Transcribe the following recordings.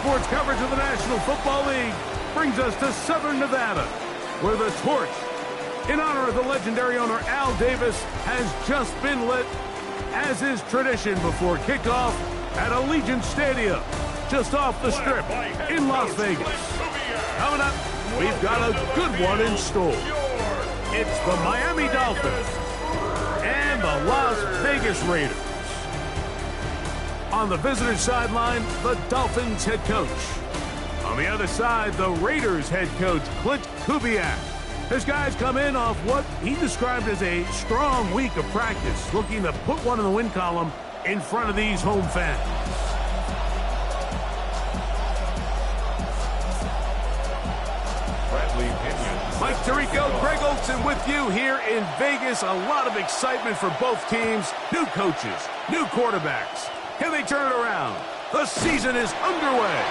sports coverage of the National Football League brings us to Southern Nevada, where the torch, in honor of the legendary owner Al Davis, has just been lit, as is tradition before kickoff at Allegiant Stadium, just off the Strip in Las Vegas. Coming up, we've got a good one in store. It's the Miami Dolphins and the Las Vegas Raiders. On the visitor's sideline, the Dolphins head coach. On the other side, the Raiders head coach, Clint Kubiak. His guys come in off what he described as a strong week of practice, looking to put one in the win column in front of these home fans. Mike Tirico, Greg Olson with you here in Vegas. A lot of excitement for both teams. New coaches, new quarterbacks. Can they turn it around? The season is underway.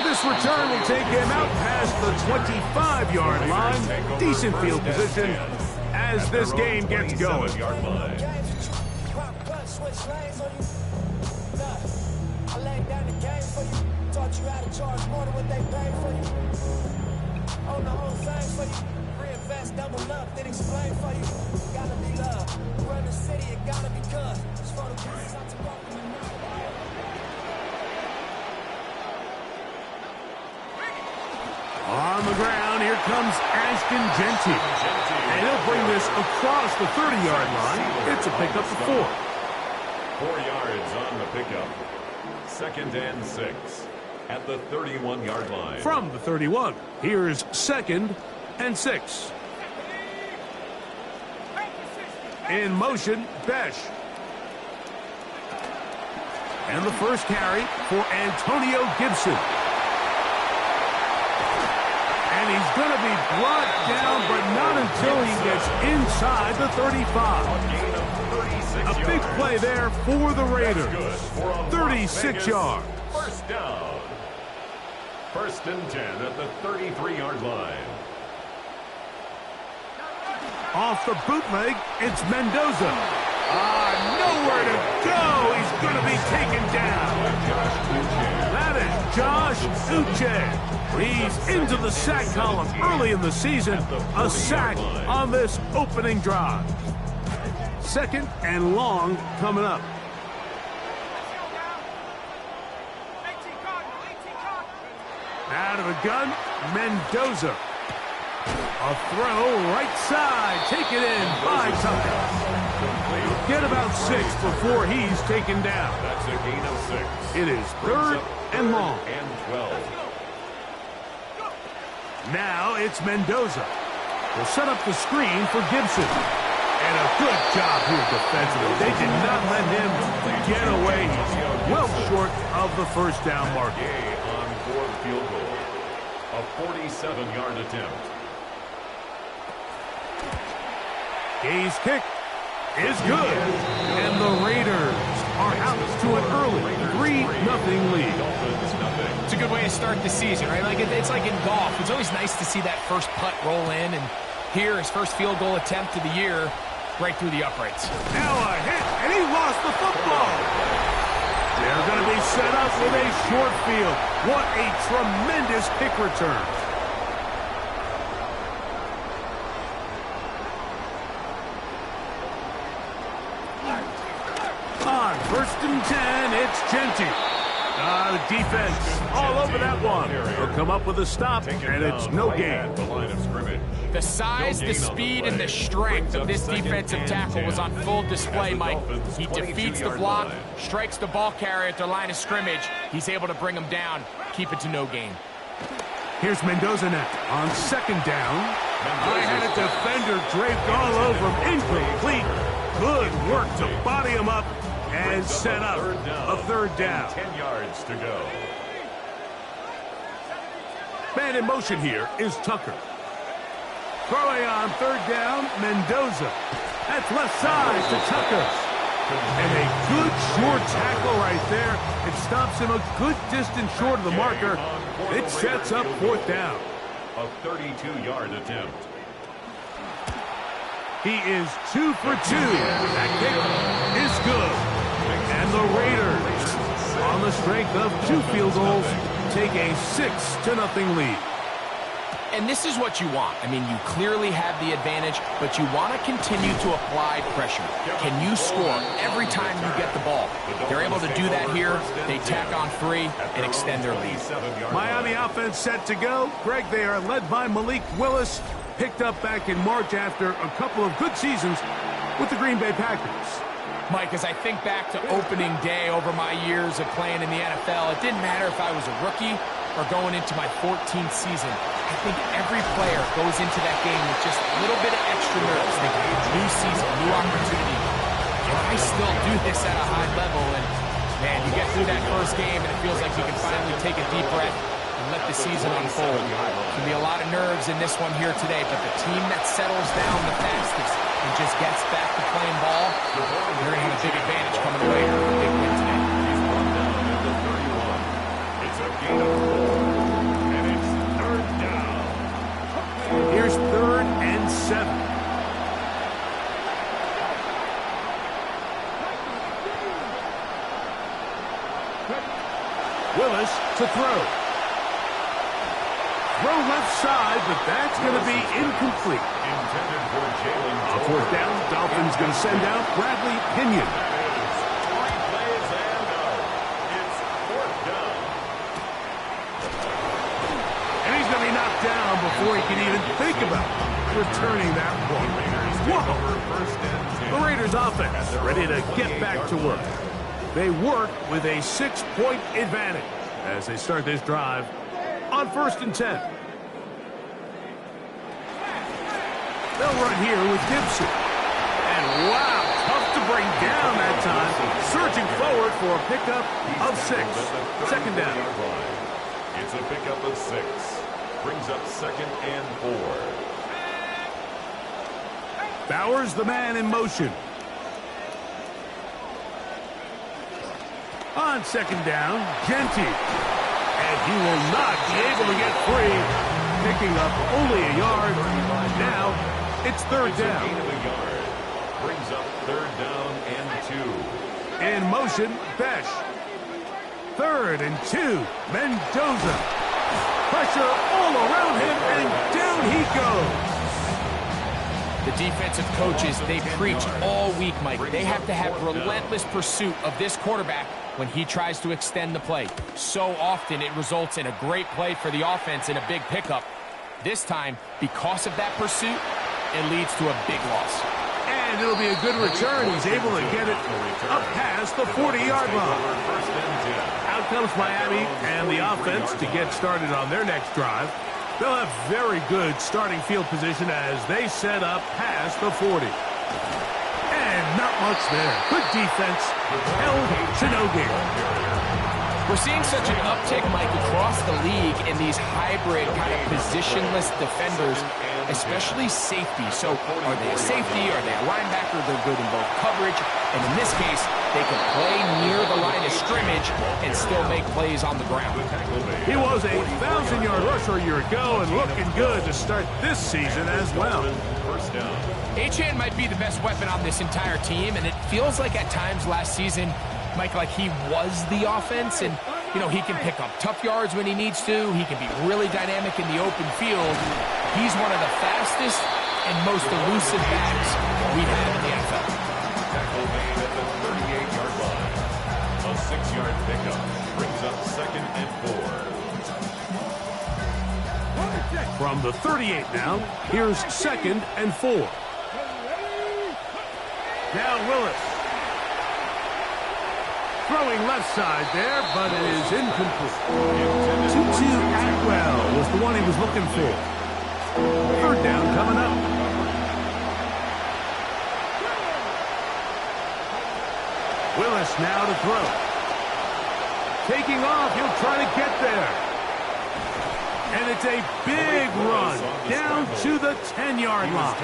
This return will take him out past the 25-yard line. Decent field position as this game gets going. On the whole thing for you. Reinvest, double up, then explain for you. Gotta be love. Run the city, it gotta be good. It's for the pieces out to walk in the night. On the ground, here comes Ashton Genty. And he'll bring this across the 30-yard line. It's a pickup of 4. 4 yards on the pickup. 2nd and 6. At the 31-yard line. From the 31, here's 2nd and 6. In motion, Besh. And the first carry for Antonio Gibson. And he's going to be brought down, but not until he gets inside the 35. A big play there for the Raiders. 36 yards. First down. 1st and 10 at the 33-yard line. Off the bootleg, it's Mendoza. Nowhere to go. He's going to be taken down. That is Josh Uche. He's into the sack column early in the season. A sack on this opening drive. 2nd and long coming up. Out of the gun, Mendoza. A throw right side. Take it in by Tucker. Get about 6 before he's taken down. That's a gain of 6. It is 3rd and long. And 12. Now it's Mendoza. Will set up the screen for Gibson. And a good job here defensively. They did not let him get away. He's well short of the first down marker. On 4th field goal. A 47-yard attempt. Gay's kick is good. And the Raiders are out to an early 3-0 lead. It's a good way to start the season, right? It's like in golf. It's always nice to see that first putt roll in. And here, his first field goal attempt of the year, right through the uprights. Now a hit, and he lost the football. They're going to be set up with a short field. What a tremendous kick return. On 1st and 10, it's Genty. The defense all over that one. They'll come up with a stop, and it's no gain. The line of scrimmage. The size, the speed, and the strength of this defensive tackle was on full display, Mike. He defeats the block, strikes the ball carrier at the line of scrimmage. He's able to bring him down, keep it to no gain. Here's Mendoza now on 2nd down. I had a defender draped all over him. Incomplete. Good work to body him up and set up a 3rd down. 10 yards to go. Man in motion here is Tucker. Throwing on 3rd down, Mendoza. That's left side to Tucker. And a good short tackle right there. It stops him a good distance short of the marker. It sets up 4th down. A 32-yard attempt. He is 2 for 2. That kick is good. And the Raiders, on the strength of 2 field goals, take a 6-0 lead. And this is what you want. I mean, you clearly have the advantage, but you want to continue to apply pressure. Can you score every time you get the ball? They're able to do that here. They tack on 3 and extend their lead. Miami offense set to go. Greg, they are led by Malik Willis, picked up back in March after a couple of good seasons with the Green Bay Packers. Mike, as I think back to opening day over my years of playing in the NFL, it didn't matter if I was a rookie or going into my 14th season. I think every player goes into that game with just a little bit of extra nerves. They got a new season, new opportunity. Can I still do this at a high level? And, man, you get through that first game, and it feels like you can finally take a deep breath and let the season unfold. There can be a lot of nerves in this one here today, but the team that settles down the fastest and just gets back to playing ball, they're going to have a big advantage coming away with a big win today. It's a gain of 4, and it's 3rd down. Here's 3rd and 7. Willis to throw. Throw left side, but that's going to be incomplete. Intended for Jalen. On 4th down, Dolphins going to send out Bradley Pinion. 3 plays and out. It's 4th down. And he's going to be knocked down before he can even think about returning that ball. Whoa! The Raiders offense ready to get back to work. They work with a 6-point advantage as they start this drive on 1st and 10. They'll run here with Gibson. And wow, tough to bring down that time. Surging forward for a pickup of 6. 2nd down. It's a pickup of 6. Brings up 2nd and 4. Bowers the man in motion. On 2nd down, Genty. And he will not be able to get free. Picking up only a yard. Now it's 3rd down. Gain of a yard. Brings up 3rd down and 2. In motion, Besh. 3rd and 2. Mendoza. Pressure all around him, and down he goes. The defensive coaches, they preach all week, Mike. They have to have relentless pursuit of this quarterback when he tries to extend the play. So often it results in a great play for the offense and a big pickup. This time, because of that pursuit, it leads to a big loss. And it'll be a good return. He's able to get it up past the 40-yard line. Out comes Miami and the offense to get started on their next drive. They'll have very good starting field position as they set up past the 40. And not much there. Good defense. Held to no gain. We're seeing such an uptick, Mike, across the league in these hybrid kind of positionless defenders, especially safety. So are they a safety? Are they a linebacker? They're good in both coverage. And in this case, they can play near the line of scrimmage and still make plays on the ground. He was a 1,000-yard rusher a year ago and looking good to start this season as well. First down. Achane might be the best weapon on this entire team, and it feels like at times last season, Mike, like he was the offense, and, you know, he can pick up tough yards when he needs to. He can be really dynamic in the open field. He's one of the fastest and most elusive backs we have in the NFL. Tackle made at the 38-yard line. A 6-yard pickup brings up 2nd and 4. From the 38 now, here's 2nd and 4. Now Willis. Throwing left side there, but it is incomplete. Tutu Atwell was the one he was looking for. 3rd down coming up. Willis now to throw. Taking off, he'll try to get there. And it's a big run down to the 10-yard line.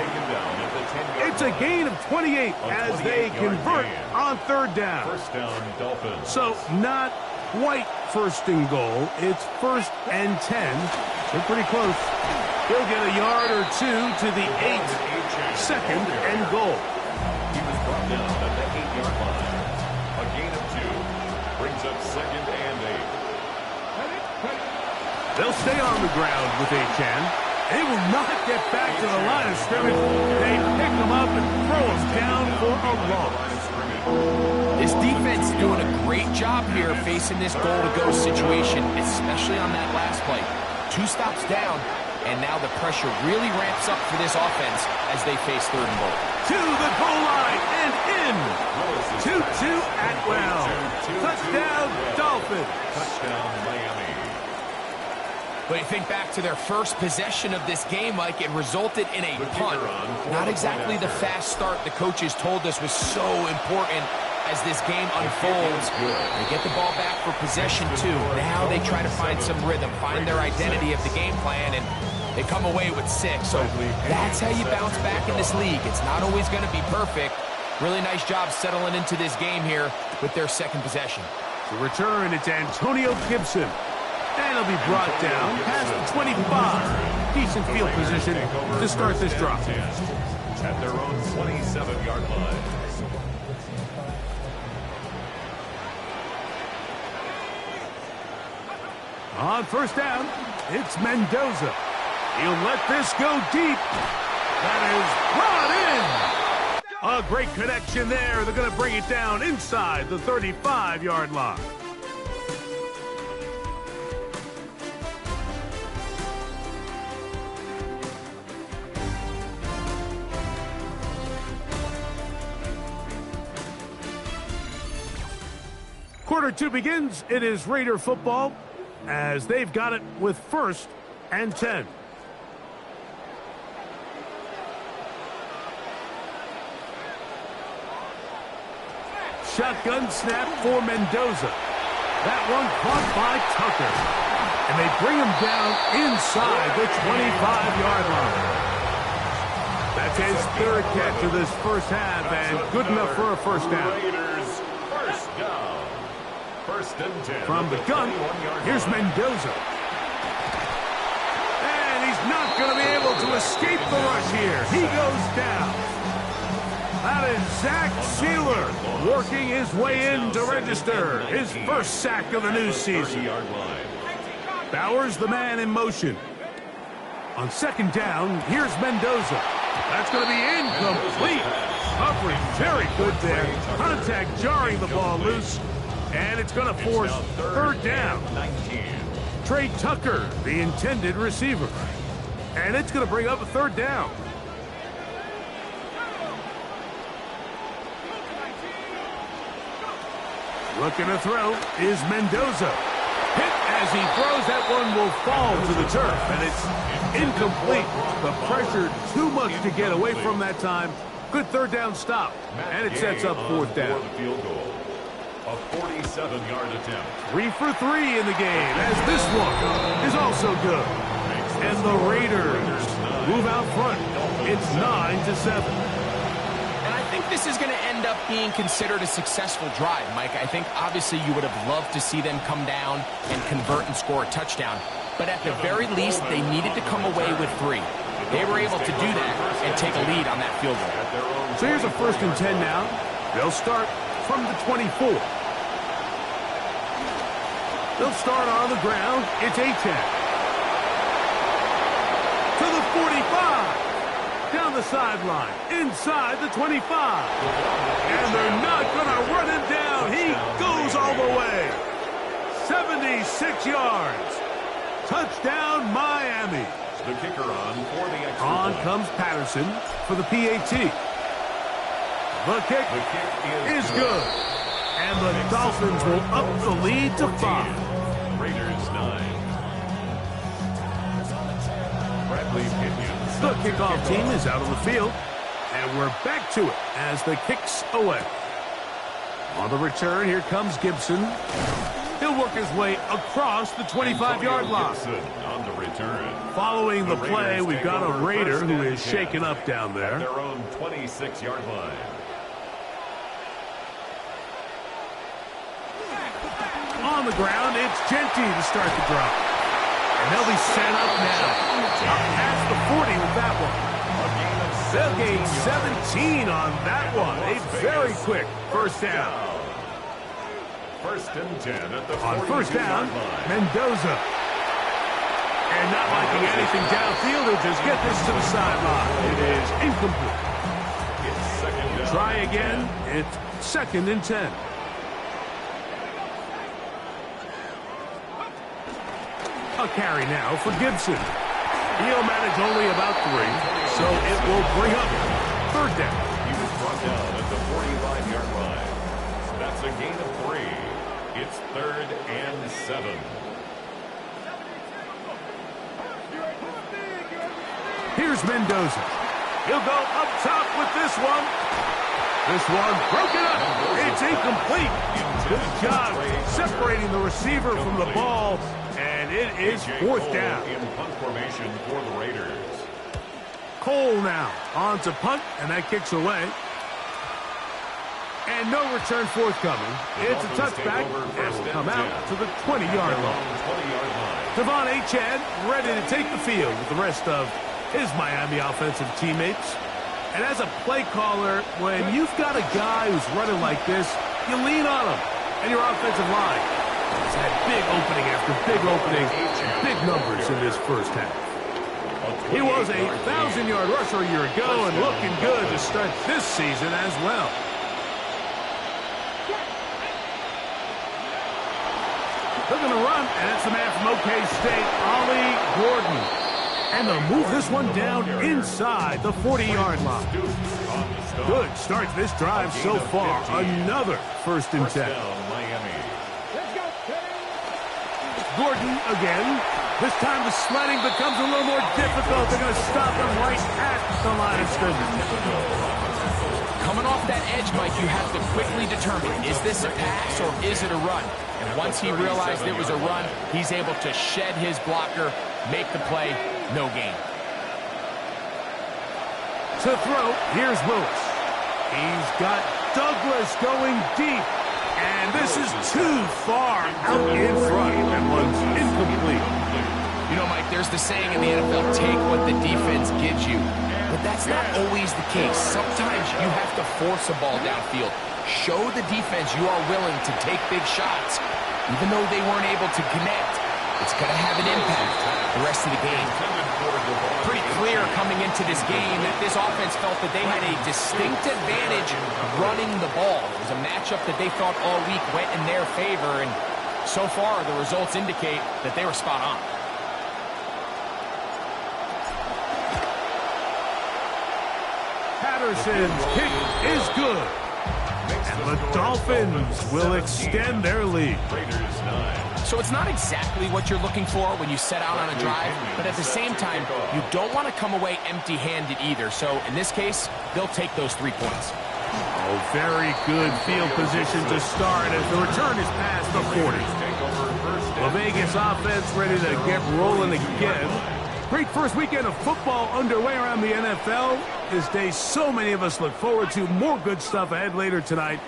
It's a gain of 28 as they convert on 3rd down. First down, Dolphins. So not quite 1st and goal. It's 1st and 10. They're pretty close. He'll get a yard or 2 to the 8. 2nd and goal. He was brought down at the 8-yard line. A gain of 2 brings up 2nd and 8. They'll stay on the ground with Achan. They will not get back to the line of scrimmage. They pick them up and throw them down for a loss. This defense doing a great job here facing this goal-to-go situation, especially on that last play. 2 stops down, and now the pressure really ramps up for this offense as they face 3rd and goal. To the goal line and in. 2-2 Atwell. Touchdown, Dolphins. Touchdown, Miami. But you think back to their first possession of this game, Mike, it resulted in a punt. Not exactly the fast start the coaches told us was so important as this game unfolds. They get the ball back for possession 2. Now they try to find some rhythm, find their identity of the game plan, and they come away with 6. So that's how you bounce back in this league. It's not always going to be perfect. Really nice job settling into this game here with their 2nd possession. The return, it's Antonio Gibson. And he'll be brought down past the 25. Decent field position to start this drop. At their own 27-yard line. On first down, it's Mendoza. He'll let this go deep. That is brought in. A great connection there. They're going to bring it down inside the 35-yard line. Quarter 2 begins. It is Raider football as they've got it with 1st and 10. Shotgun snap for Mendoza. That one caught by Tucker. And they bring him down inside the 25-yard line. That's his 3rd catch of this first half and good enough for a first down. Raiders, first down. 1st and 10. From the gun, here's Mendoza. And he's not going to be able to escape the rush here. He goes down. That is Zach Sealer working his way in to register his 1st sack of the new season. Bowers the man in motion. On 2nd down, here's Mendoza. That's going to be incomplete. Coverage very good there. Contact jarring the ball loose. And it's going to force 3rd down. Trey Tucker, the intended receiver. And it's going to bring up a 3rd down. Looking to throw is Mendoza. Hit as he throws. That one will fall to the turf. And it's incomplete. The pressure too much to get away from that time. Good 3rd down stop. And it sets up 4th down. A 47-yard attempt. 3 for 3 in the game, as this one is also good. And the Raiders move out front. It's 9-7. And I think this is going to end up being considered a successful drive, Mike. I think obviously you would have loved to see them come down and convert and score a touchdown. But at the very least, they needed to come away with 3. They were able to do that and take a lead on that field goal. So here's a 1st and 10 now. They'll start from the 24. They'll start on the ground. It's Achan. To the 45. Down the sideline. Inside the 25. And they're not going to run him down. He goes all the way. 76 yards. Touchdown, Miami. The kicker on for the extra On point. comes Patterson for the PAT. The kick is good. And the Dolphins will up the lead to 5. Raiders 9. Bradley Pinion. The kickoff team is out on the field. And we're back to it as the kick's away. On the return, here comes Gibson. He'll work his way across the 25-yard line. On the return. Following the play, we've got a Raider who is shaken up down there. Their own 26-yard line. On the ground, it's Genty to start the drop. And they'll be set up now. Up past the 40 with that one. They'll gain 17 on that one. A very quick first down. 1st and 10 at the On first down, Mendoza. And not liking anything downfield, he'll just get this to the sideline. It is incomplete. It's second down. Try again. It's 2nd and 10. A carry now for Gibson. He'll manage only about 3, so it will bring up 3rd down. He was brought down at the 45-yard line. That's a gain of 3. It's 3rd and 7. Here's Mendoza. He'll go up top with this one. This one broken up. It's incomplete. Good job separating the receiver from the ball, and it is 4th down. In punt formation for the Raiders. Cole now on to punt, and that kicks away. And no return forthcoming. It's a touchback, and will come out to the 20-yard line. Devon Achane ready to take the field with the rest of his Miami offensive teammates. And as a play caller, when you've got a guy who's running like this, you lean on him and your offensive line. It's had big opening after big opening, big numbers in this first half. He was a 1,000-yard rusher a year ago and looking good to start this season as well. They're going to run, and it's the man from OK State, Ollie Gordon. And they'll move this one down inside the 40-yard line. Good start to this drive so far. Another 1st and 10. Gordon again. This time the sledding becomes a little more difficult. They're going to stop him right at the line of scrimmage. Coming off that edge, Mike, you have to quickly determine, is this a pass or is it a run? And once he realized it was a run, he's able to shed his blocker, make the play, no gain. To throw, here's Willis. He's got Douglas going deep. And this is too far out in front. That one's incomplete. You know, Mike, there's the saying in the NFL, take what the defense gives you. But that's not always the case. Sometimes you have to force a ball downfield. Show the defense you are willing to take big shots. Even though they weren't able to connect, it's going to have an impact the rest of the game. Pretty clear coming into this game that this offense felt that they had a distinct advantage running the ball. It was a matchup that they thought all week went in their favor, and so far the results indicate that they were spot on. Patterson's kick is good. And the Dolphins will extend their lead. So it's not exactly what you're looking for when you set out on a drive, but at the same time, you don't want to come away empty-handed either. So in this case, they'll take those 3 points. Oh, very good field position to start as the return is past the 40. The Vegas offense ready to get rolling again. Great first weekend of football underway around the NFL. This day so many of us look forward to. More good stuff ahead later tonight.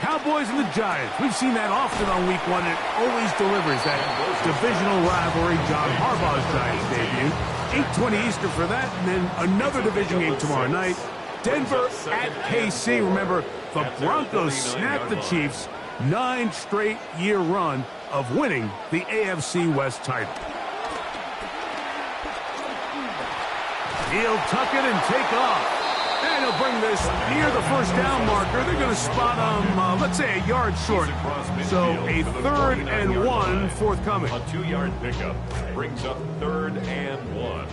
Cowboys and the Giants. We've seen that often on week 1. It always delivers that divisional rivalry. John Harbaugh's Giants debut. 8:20 Eastern for that. And then another division game tomorrow night. Denver at KC. Remember, the Broncos snapped the Chiefs' 9 straight year run of winning the AFC West title. He'll tuck it and take off. And he'll bring this near the first down marker. They're going to spot him, let's say, a yard short. So a 3rd and 1 forthcoming. A 2-yard pickup brings up 3rd and 1.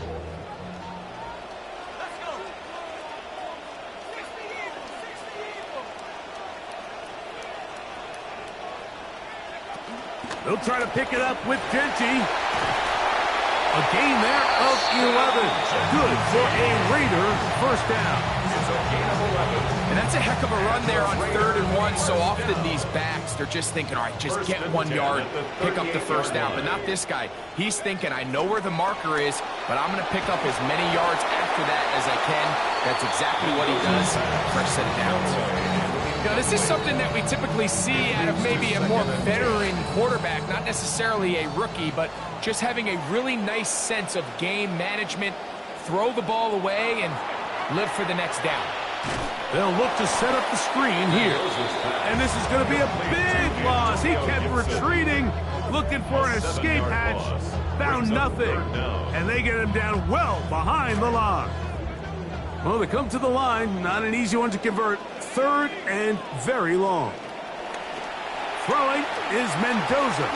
They'll try to pick it up with Genty. A gain there of 11. Good for a Raider first down. It's a gain of 11. And that's a heck of a run there on 3rd and 1. So often these backs, they're just thinking, all right, just get 1 yard, pick up the first down. But not this guy. He's thinking, I know where the marker is, but I'm going to pick up as many yards after that as I can. That's exactly what he does. First set of downs. Now, this is something that we typically see out of maybe a more veteran quarterback, not necessarily a rookie, but just having a really nice sense of game management, throw the ball away, and live for the next down. They'll look to set up the screen here. And this is going to be a big loss. He kept retreating, looking for an escape hatch. Found nothing. And they get him down well behind the line. Well, they come to the line. Not an easy one to convert. Third and very long. Throwing is Mendoza.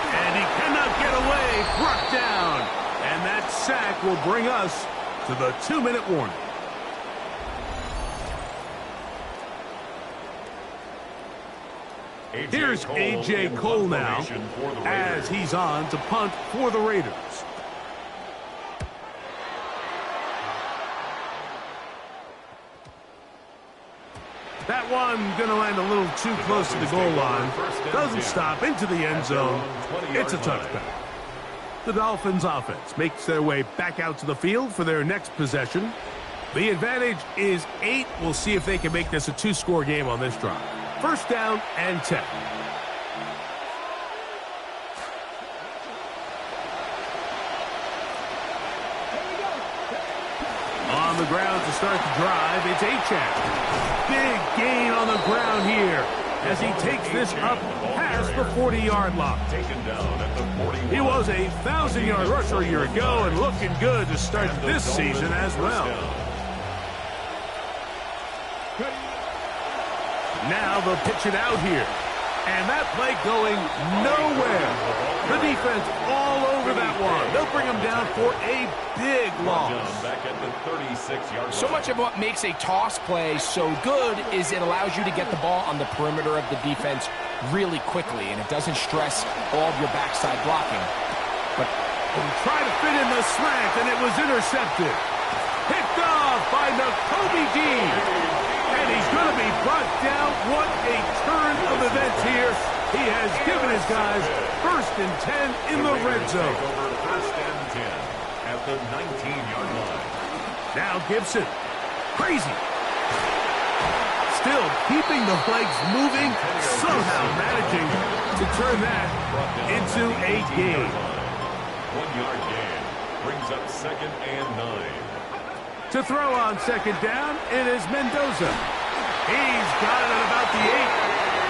And he cannot get away. Brought down. And that sack will bring us to the 2-minute warning. Here's A.J. Cole now as he's on to punt for the Raiders. That one going to land a little too close to the goal line. Doesn't stop into the end zone. It's a touchback. The Dolphins offense makes their way back out to the field for their next possession. The advantage is 8. We'll see if they can make this a 2-score game on this drive. First down and 10. On the ground to start the drive, it's Achane. Big gain on the ground here as he takes this up past the 40-yard line. He was a 1,000-yard rusher a year ago and looking good to start this season as well. Now they'll pitch it out here. And that play going nowhere. The defense all over that one. They'll bring him down for a big loss. So much of what makes a toss play so good is it allows you to get the ball on the perimeter of the defense really quickly, and it doesn't stress all of your backside blocking. But he tried to fit in the slant, and it was intercepted. Picked off by Nakobe Dean. And he's going to be brought down. What a turn of events here. He has given his guys 1st and 10 in the red zone. First and 10 at the 19-yard line. Now Gibson. Crazy. Still keeping the legs moving. Somehow managing to turn that into a gain. 1-yard gain brings up 2nd and 9. To throw on second down, it is Mendoza. He's got it at about the 8.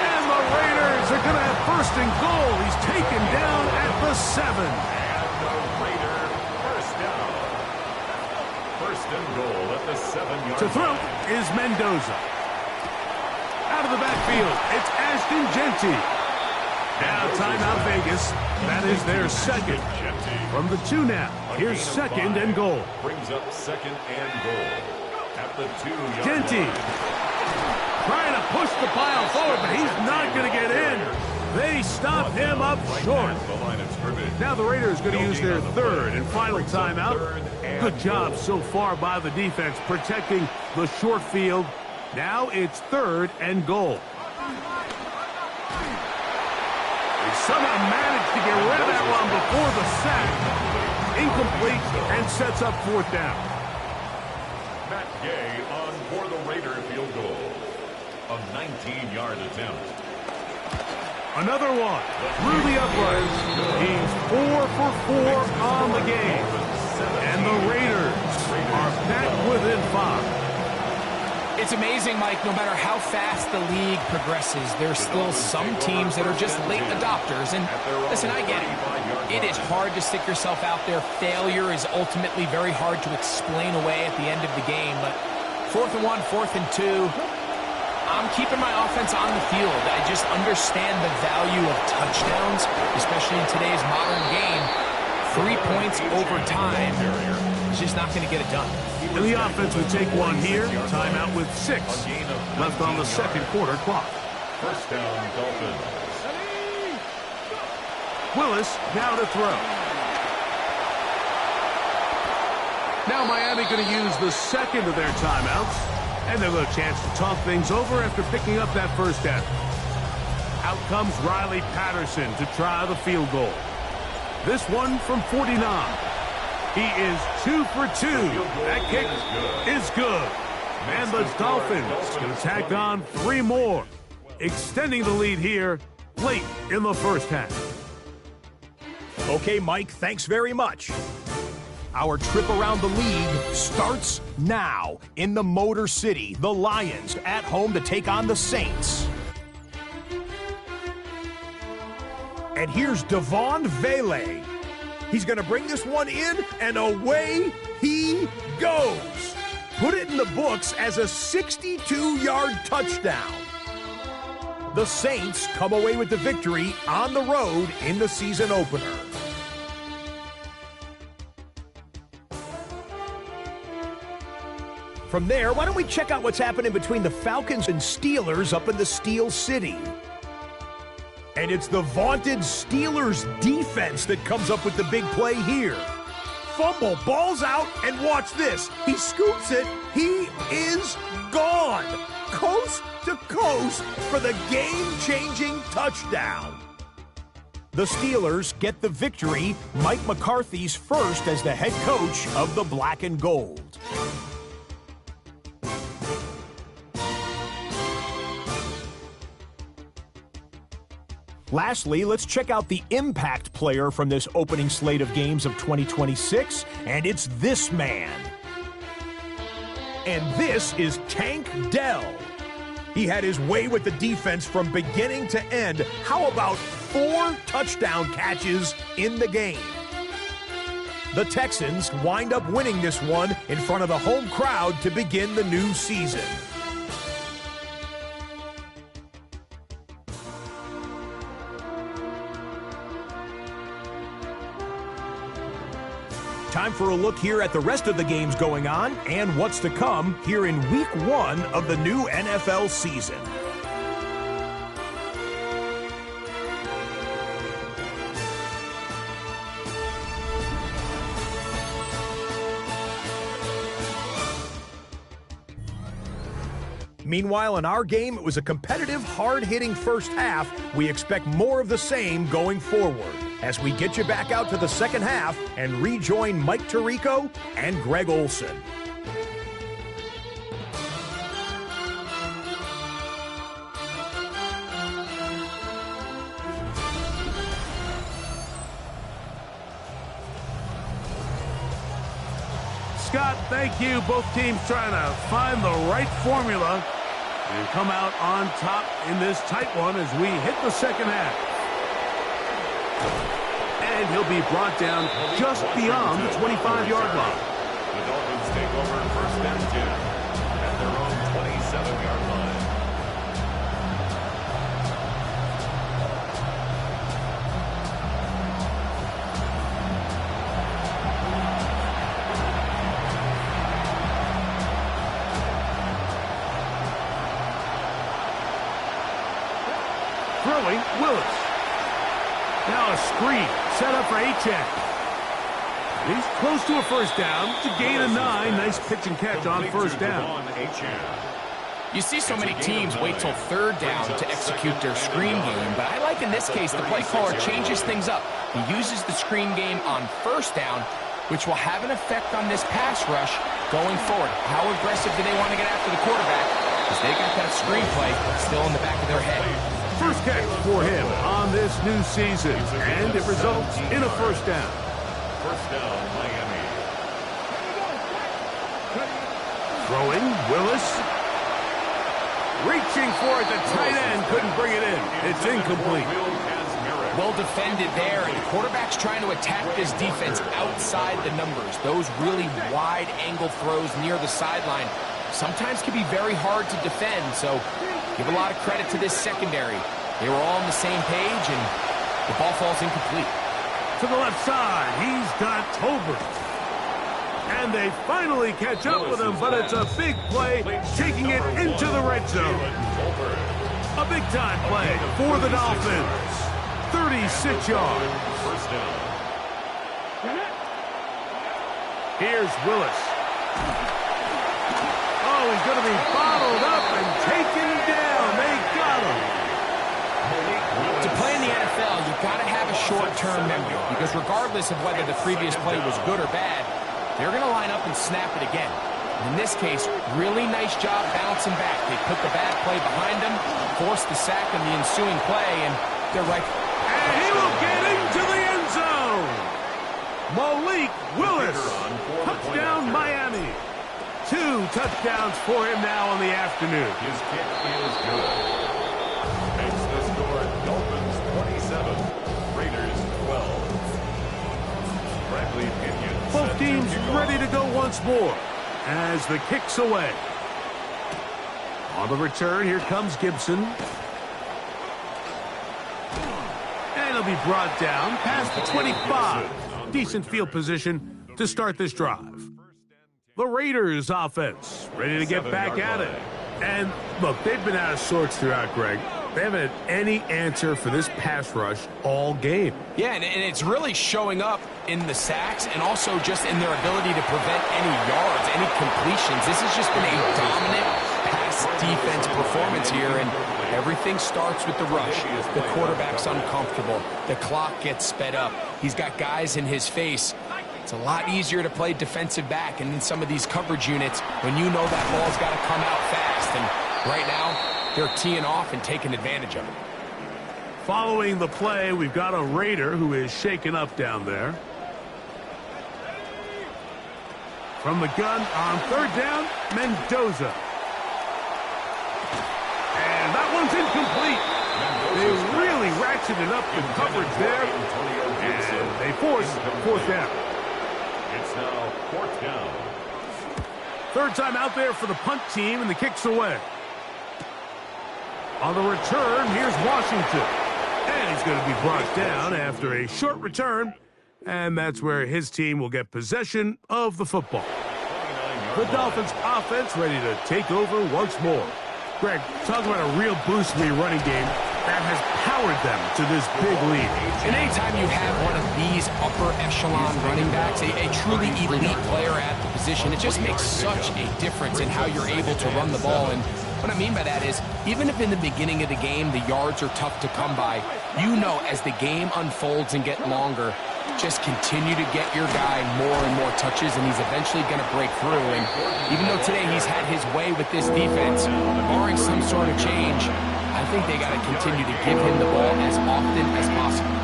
And the Raiders are going to have 1st and goal. He's taken down at the 7. And the Raider first down. 1st and goal at the 7-yard line. To throw is Mendoza. Out of the backfield, it's Ashton Jeanty. Now timeout Vegas. That is their second. From the 2 now. Here's 2nd and goal. Brings up 2nd and goal at the 2-yard line. Jeanty trying to push the pile forward, but he's not going to get in. They stop him up short. Now the Raiders going to use their 3rd and final timeout. Good job so far by the defense protecting the short field. Now it's 3rd and goal. Somehow managed to get rid of that one before the sack. Incomplete and sets up 4th down. Matt Gay on for the Raider field goal. A 19-yard attempt. Another one through the uprights. He's 4 for 4 on the game. And the Raiders are back within 5. It's amazing, Mike, no matter how fast the league progresses, there's still some teams that are just late adopters. And listen, I get it. It is hard to stick yourself out there. Failure is ultimately very hard to explain away at the end of the game. But 4th and 1, 4th and 2, I'm keeping my offense on the field. I just understand the value of touchdowns, especially in today's modern game. 3 points over time is just not going to get it done. And the offense would take one here. Timeout with 6 left on the 2nd quarter clock. First down, Dolphins. Willis now to throw. Now Miami going to use the 2nd of their timeouts. And they'll get a chance to talk things over after picking up that 1st down. Out comes Riley Patterson to try the field goal. This one from 49. He is 2 for 2. That kick is good. And the Dolphins going to tack on 3 more, extending the lead here late in the 1st half. Okay, Mike, thanks very much. Our trip around the league starts now. In the Motor City, the Lions at home to take on the Saints. And here's Devon Vele. He's going to bring this one in, and away he goes. Put it in the books as a 62-yard touchdown. The Saints come away with the victory on the road in the season opener. From there, why don't we check out what's happening between the Falcons and Steelers up in the Steel City? And it's the vaunted Steelers defense that comes up with the big play here. Fumble, ball's out, and watch this. He scoops it. He is gone. Coast to coast for the game-changing touchdown. The Steelers get the victory. Mike McCarthy's first as the head coach of the Black and Gold. Lastly, let's check out the impact player from this opening slate of games of 2026, and it's this man. And this is Tank Dell. He had his way with the defense from beginning to end. How about 4 touchdown catches in the game? The Texans wind up winning this one in front of the home crowd to begin the new season. Time for a look here at the rest of the games going on and what's to come here in Week 1 of the new NFL season. Meanwhile, in our game, it was a competitive, hard-hitting first half. We expect more of the same going forward as we get you back out to the second half and rejoin Mike Tirico and Greg Olson. Scott, thank you. Both teams trying to find the right formula and come out on top in this tight one as we hit the second half. And he'll be brought down just beyond the 25-yard line. The Dolphins take over first and 10 at their own 27-yard line. Throwing, Willis. Now a screen set up for Achek. He's close to a first down to gain a 9. Nice pitch and catch on first down. You see so many teams wait till third down to execute their screen game, but I like in this case the play caller changes things up. He uses the screen game on first down, which will have an effect on this pass rush going forward. How aggressive do they want to get after the quarterback? Because they got that screen play still in the back of their head. First catch for him on this new season, and it results in a first down. First down, Miami. Throwing, Willis. Reaching for it, the tight end couldn't bring it in. It's incomplete. Well defended there, and the quarterback's trying to attack this defense outside the numbers. Those really wide angle throws near the sideline sometimes can be very hard to defend, so give a lot of credit to this secondary. They were all on the same page, and the ball falls incomplete. To the left side, he's got Tolbert. And they finally catch up with him, but it's a big play, taking it into the red zone. A big-time play for the Dolphins. 36 yards. First down. Here's Willis. Oh, he's going to be bottled up and taken down. They got him. To play in the NFL, you've got to have a short-term memory, because regardless of whether the previous play was good or bad, they're going to line up and snap it again. In this case, really nice job bouncing back. They put the bad play behind them, forced the sack in the ensuing play, and they're right. And he will get into the end zone. Malik Willis. Touchdown, Miami. 2 touchdowns for him now on the afternoon. His kick is good. Makes the score Dolphins 27, Raiders 12. Bradley Pinion. Both teams ready to go once more as the kick's away. On the return, here comes Gibson. And he'll be brought down past the 25. Decent field position to start this drive. The Raiders offense ready to get back at it. And look, they've been out of sorts throughout, Greg. They haven't had any answer for this pass rush all game. Yeah, and it's really showing up in the sacks and also just in their ability to prevent any yards, any completions. This has just been a dominant pass defense performance here, and everything starts with the rush. The quarterback's uncomfortable. The clock gets sped up. He's got guys in his face. It's a lot easier to play defensive back and in some of these coverage units when you know that ball's got to come out fast. And right now, they're teeing off and taking advantage of it. Following the play, we've got a Raider who is shaken up down there. From the gun on third down, Mendoza. And that one's incomplete. They really ratcheted up the coverage there, and they force fourth down. It's now fourth down. Third time out there for the punt team, and the kick's away. On the return, here's Washington. And he's going to be brought down after a short return, and that's where his team will get possession of the football. The Dolphins offense ready to take over once more. Greg, talk about a real boost in the running game that has powered them to this big lead. And anytime you have one of these upper echelon running backs, a truly elite player at the position, it just makes such a difference in how you're able to run the ball. And what I mean by that is, even if in the beginning of the game the yards are tough to come by, you know as the game unfolds and get longer, just continue to get your guy more and more touches, and he's eventually going to break through. And even though today he's had his way with this defense, barring some sort of change, I think they got to continue to give him the ball as often as possible.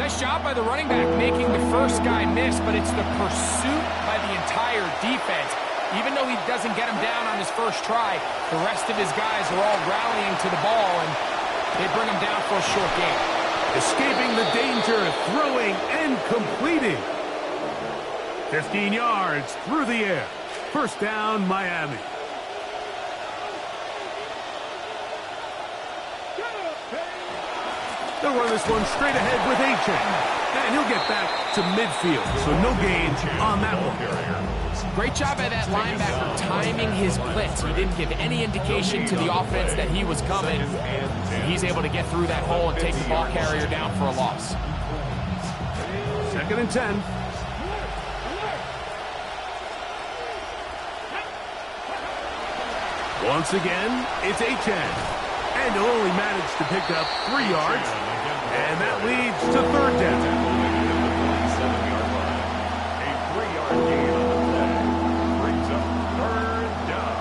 Nice job by the running back making the first guy miss, but it's the pursuit by the entire defense. Even though he doesn't get him down on his first try, the rest of his guys are all rallying to the ball, and they bring him down for a short game. Escaping the danger, throwing and completing. 15 yards through the air. First down, Miami. They'll run this one straight ahead with A-Chain. And he'll get back to midfield, so no gain on that one. Great job by that linebacker timing his blitz. He didn't give any indication to the offense that he was coming. He's able to get through that hole and take the ball carrier down for a loss. 2nd and 10. Once again, it's A-Chain. And he'll only manage to pick up 3 yards. And that leads to third down. A 3-yard gain on the play brings up third down.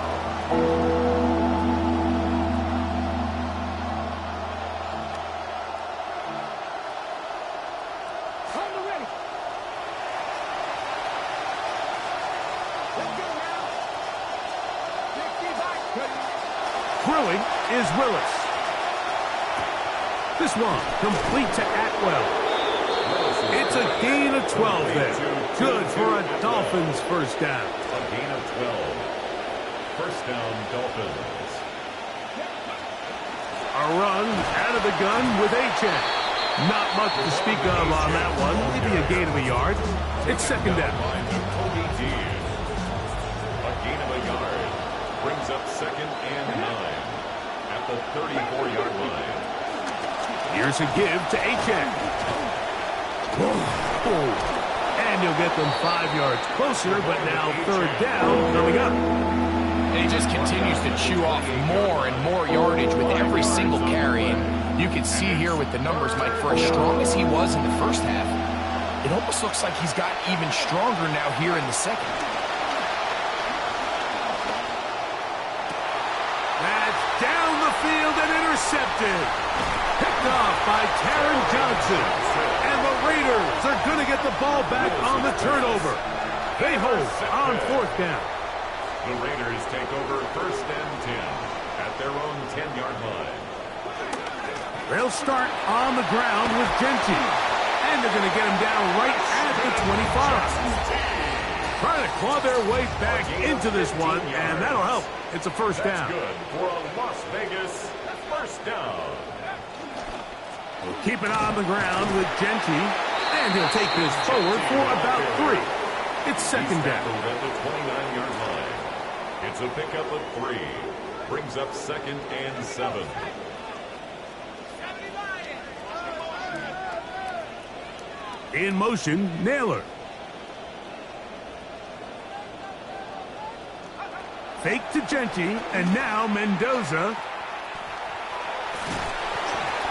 Throwing is Willis. This one complete to Atwell. It's a gain of 12 there. Good for a Dolphins first down. A gain of 12. First down, Dolphins. A run out of the gun with A-Chain. Not much to speak of on that one. Maybe a gain of a yard. It's second down. A gain of a yard brings up 2nd and 9 at the 34-yard line. Here's a give to A-Chain. And he'll get them 5 yards closer, but now third down coming up. And he just continues to chew off more and more yardage with every single carry. And you can see here with the numbers, Mike, for as strong as he was in the first half, it almost looks like he's got even stronger now here in the second. That's down the field and intercepted. Picked off by Taron Johnson. And the Raiders are going to get the ball back on the turnover. They hold on 4th down. The Raiders take over 1st and 10 at their own 10-yard line. They'll start on the ground with Genty. And they're going to get him down right at the 25. Trying to claw their way back into this one, and that'll help. It's a 1st down. That's good for a Las Vegas 1st down. We'll keep it on the ground with Genty, and he'll take this forward for about 3. It's 2nd down. At the 29-yard line. It's a pickup of 3. Brings up 2nd and 7. In motion, Naylor. Fake to Genty, and now Mendoza.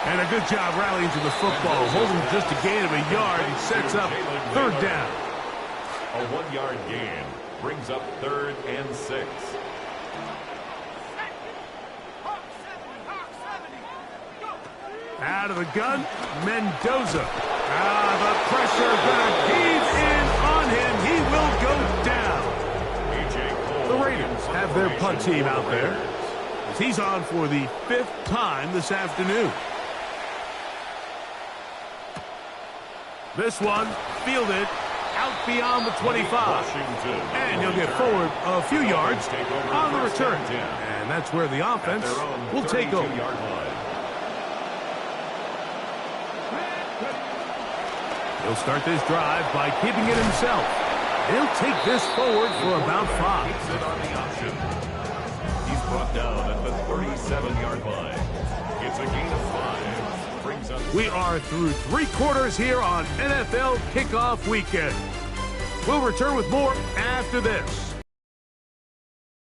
And a good job rallying to the football, holding just a gain of a yard and sets up 3rd down. A 1-yard gain brings up 3rd and 6. Out of the gun, Mendoza. The pressure gonna heave in on him. He will go down. The Raiders have their punt team out there, as he's on for the 5th time this afternoon. This one fielded out beyond the 25. And he'll get forward a few yards on the return. And that's where the offense will take over. He'll start this drive by keeping it himself. He'll take this forward for about 5. He's brought down at the 37-yard line. It's a gain of 5. Brings up. We are through 3 quarters here on NFL Kickoff Weekend. We'll return with more after this.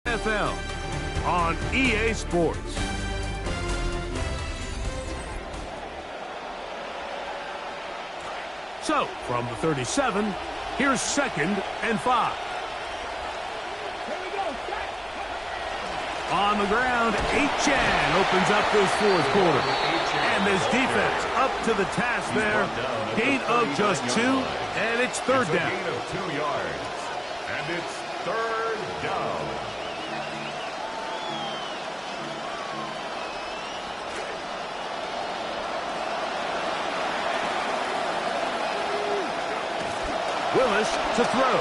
NFL on EA Sports. So, from the 37, here's 2nd and 5. On the ground, Achan opens up this 4th quarter. And this defense up to the task there. Gain of just 2, and it's 3rd down. Gain of 2 yards, and it's 3rd down. Willis to throw.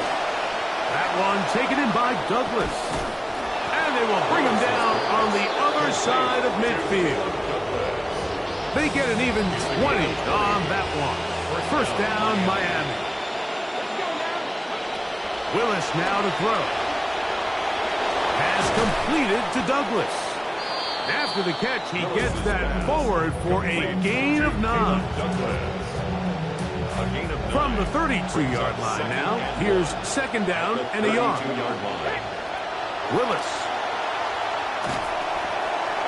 That one taken in by Douglas. And they will bring him down on the other side of midfield. They get an even 20 on that one. 1st down, Miami. Willis now to throw. Has completed to Douglas. After the catch, he gets that forward for a gain of 9. From the 32-yard line now, here's 2nd down and a yard. Willis.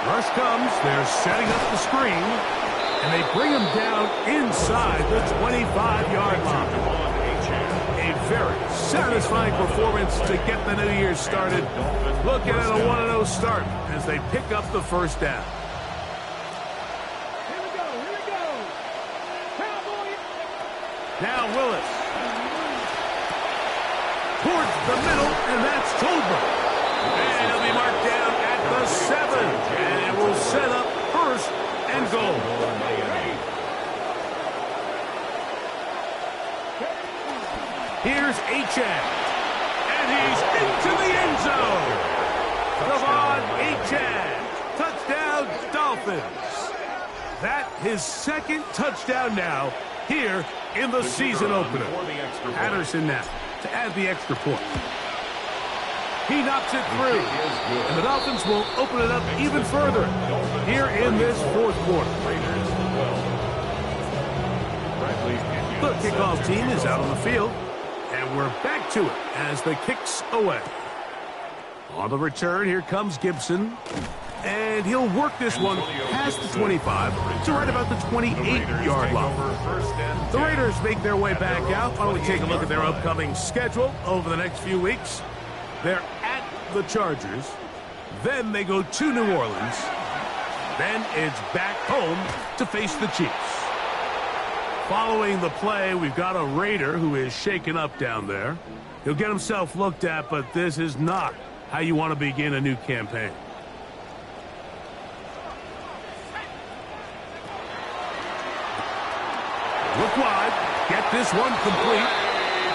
Rush comes, they're setting up the screen, and they bring him down inside the 25-yard line. A very satisfying performance to get the new year started. Looking at a 1-0 start as they pick up the 1st down. Now Willis. Towards the middle, and that's Tolbert. And he'll be marked down at the 7. And it will set up 1st and goal. Here's Achan. And he's into the end zone. Come on, Achan. Touchdown, Dolphins. That his 2nd touchdown now here in the season opener. Patterson now to add the extra point. He knocks it through, and the Dolphins will open it up even further here in this 4th quarter. The kickoff team is out on the field, and we're back to it as the kick's away. On the return, here comes Gibson. And he'll work this one past the 25 to right about the 28-yard line. The Raiders make their way back out. Why don't we take a look at their upcoming schedule over the next few weeks? They're at the Chargers. Then they go to New Orleans. Then it's back home to face the Chiefs. Following the play, we've got a Raider who is shaken up down there. He'll get himself looked at, but this is not how you want to begin a new campaign. Look wide, get this one complete,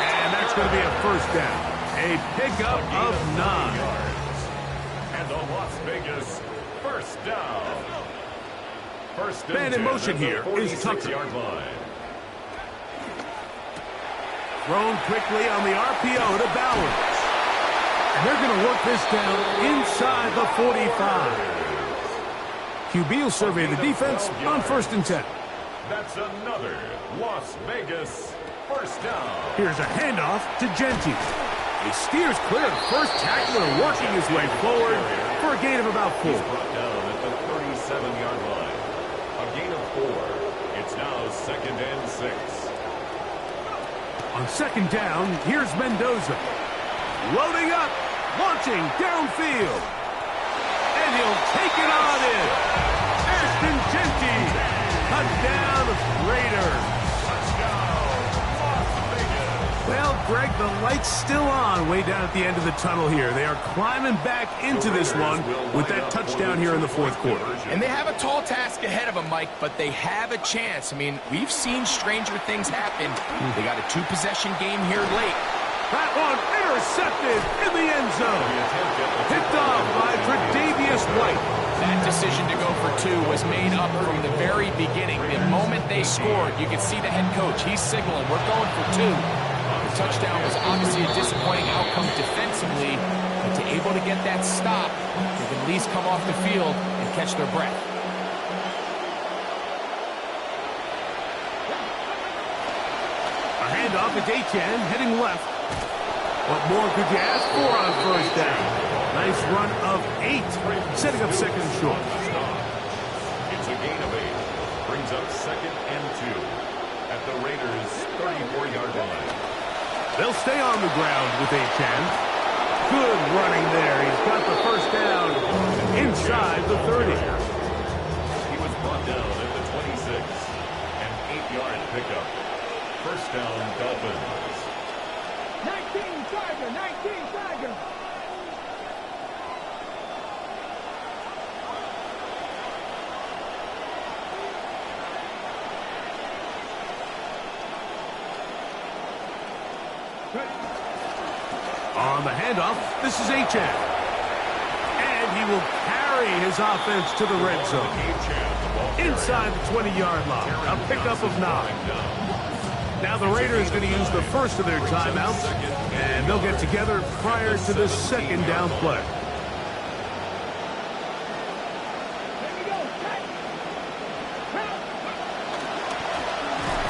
and that's going to be a first down. A pickup of 9. And the Las Vegas first down. First Man in motion here is Tucker. Yard line. Thrown quickly on the RPO to Bowers. And they're going to work this down inside the 45. QB will survey the defense on 1st and 10. That's another Las Vegas first down. Here's a handoff to Genty. He steers clear of the first tackler, working his way forward for a gain of about 4. He's brought down at the 37-yard line. A gain of 4. It's now 2nd and 6. On 2nd down, here's Mendoza. Loading up, launching downfield. And he'll take it on in. Ashton Genty, touchdown Raiders. Well, Greg, the light's still on way down at the end of the tunnel here. They are climbing back into this one with that touchdown here in the 4th quarter. And they have a tall task ahead of them, Mike, but they have a chance. I mean, we've seen stranger things happen. They got a 2-possession game here late. That one intercepted in the end zone. Picked off by Tre'Davious White. That decision to go for 2 was made up from the very beginning. The moment they scored, you could see the head coach. He's signaling, we're going for 2. The touchdown was obviously a disappointing outcome defensively, but to able to get that stop, they can at least come off the field and catch their breath. A handoff to Daychan, heading left. What more could you ask for on 1st down? Nice run of 8, setting up 2nd and short. It's a gain of 8. Brings up 2nd and 2 at the Raiders' 34-yard line. They'll stay on the ground with Daychan. Good running there. He's got the 1st down inside the 30. He was brought down at the 26. An 8-yard pickup. First down, Dolphins. 19 Tiger. On the handoff, this is Achane. And he will carry his offense to the red zone. Inside the 20-yard line, a pickup of 9. Now the Raiders going to use the first of their timeouts, and they'll get together prior to the 2nd down play.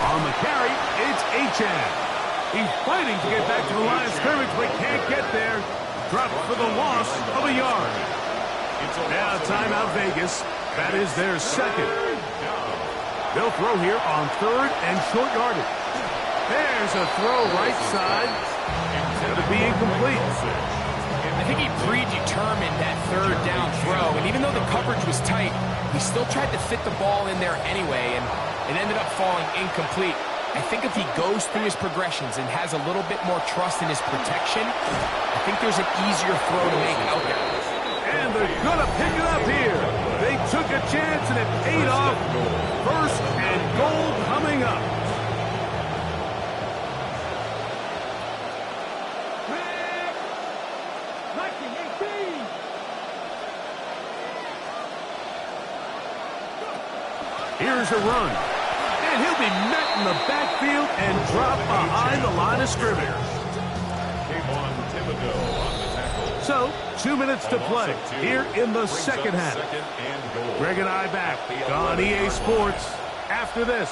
On the carry, it's Achane. He's fighting to get back to the line of scrimmage, but can't get there. Dropped for the loss of a yard. Now timeout Vegas. That is their 2nd. They'll throw here on 3rd and short yardage. There's a throw right side. Going to be incomplete. I think he predetermined that 3rd down throw, and even though the coverage was tight, he still tried to fit the ball in there anyway, and it ended up falling incomplete. I think if he goes through his progressions and has a little bit more trust in his protection, I think there's an easier throw to make out there. And they're going to pick it up here. They took a chance and it paid off. 1st and goal coming up. Here's a run. And he'll be met in the backfield and dropped behind the line of scrimmage. So, 2 minutes to play here in the 2nd half. Greg and I back on EA Sports after this.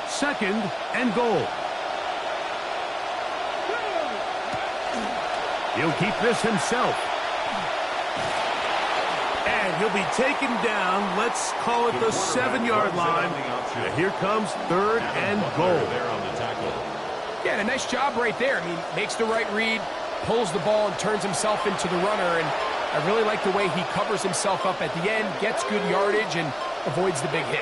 Second and goal. He'll keep this himself. And he'll be taken down, let's call it the 7-yard line. And here comes 3rd and goal. Yeah, and a nice job right there. I mean, makes the right read, pulls the ball and turns himself into the runner. And I really like the way he covers himself up at the end, gets good yardage, and avoids the big hit.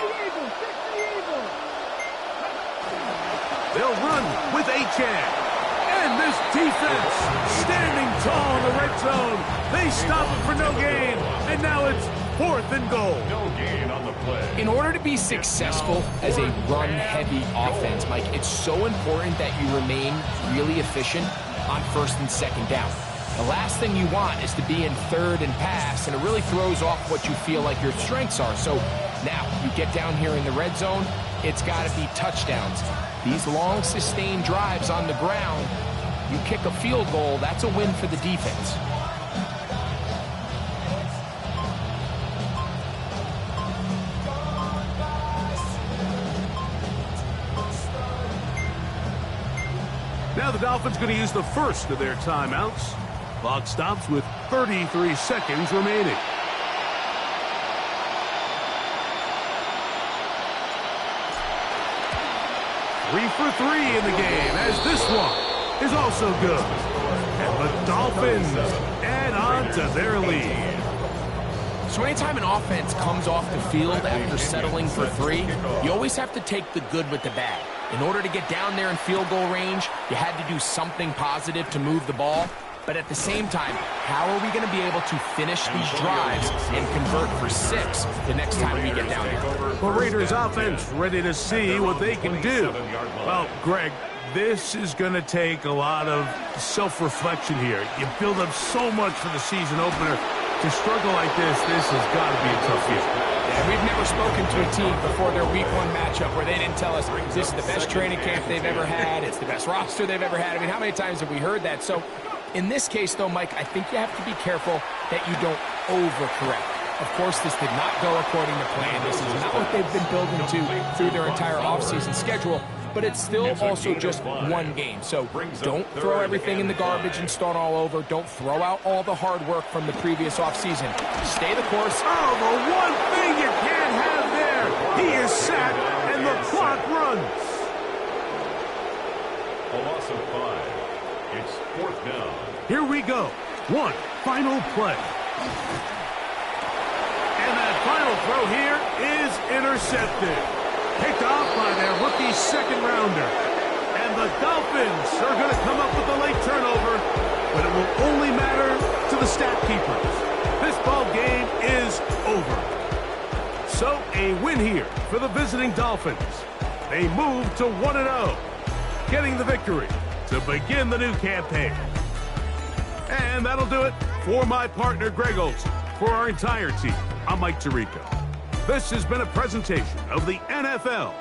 They'll run with Achane. And this defense standing tall in the red zone. They stop it for no gain. And now it's 4th and goal. No gain on the play. In order to be successful as a run-heavy offense, Mike, it's so important that you remain really efficient on 1st and 2nd down. The last thing you want is to be in 3rd and pass, and it really throws off what you feel like your strengths are. So now you get down here in the red zone, it's got to be touchdowns. These long, sustained drives on the ground, you kick a field goal, that's a win for the defense. Now the Dolphins going to use the first of their timeouts. Clock stops with 33 seconds remaining. Three for 3 in the game, as this one is also good. And the Dolphins add on to their lead. So anytime an offense comes off the field after settling for 3, you always have to take the good with the bad. In order to get down there in field goal range, you had to do something positive to move the ball. But at the same time, how are we going to be able to finish these drives and convert for 6 the next time we get down there? The Raiders offense ready to see what they can do. Well, Greg, this is going to take a lot of self-reflection here. You build up so much for the season opener. To struggle like this has got to be a tough year. Yeah, we've never spoken to a team before their week 1 matchup where they didn't tell us this is the best training camp they've ever had, it's the best roster they've ever had. I mean, how many times have we heard that? So in this case, though, Mike, I think you have to be careful that you don't overcorrect. Of course, this did not go according to plan. This is not what they've been building to through their entire offseason schedule. But it's still also just 1 game. So don't throw everything in the garbage and start all over. Don't throw out all the hard work from the previous offseason. Stay the course. Oh, the one thing you can't have there. He is sacked, and the clock runs. A loss of 5. It's 4th down. Here we go. One final play. And that final throw here is intercepted. Picked off by their rookie 2nd rounder. And the Dolphins are going to come up with a late turnover, but it will only matter to the stat keepers. This ball game is over. So a win here for the visiting Dolphins. They move to 1-0, getting the victory to begin the new campaign. And that'll do it for my partner Greg Olson. For our entire team, I'm Mike Tirico. This has been a presentation of the NFL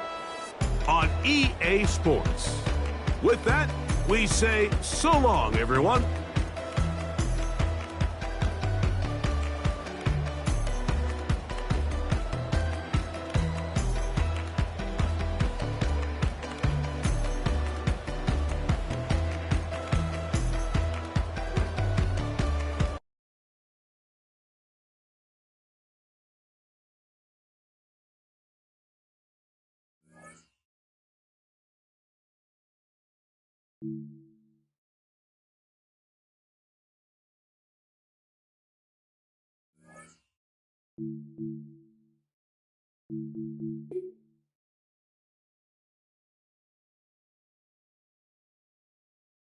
on EA Sports. With that, we say so long, everyone.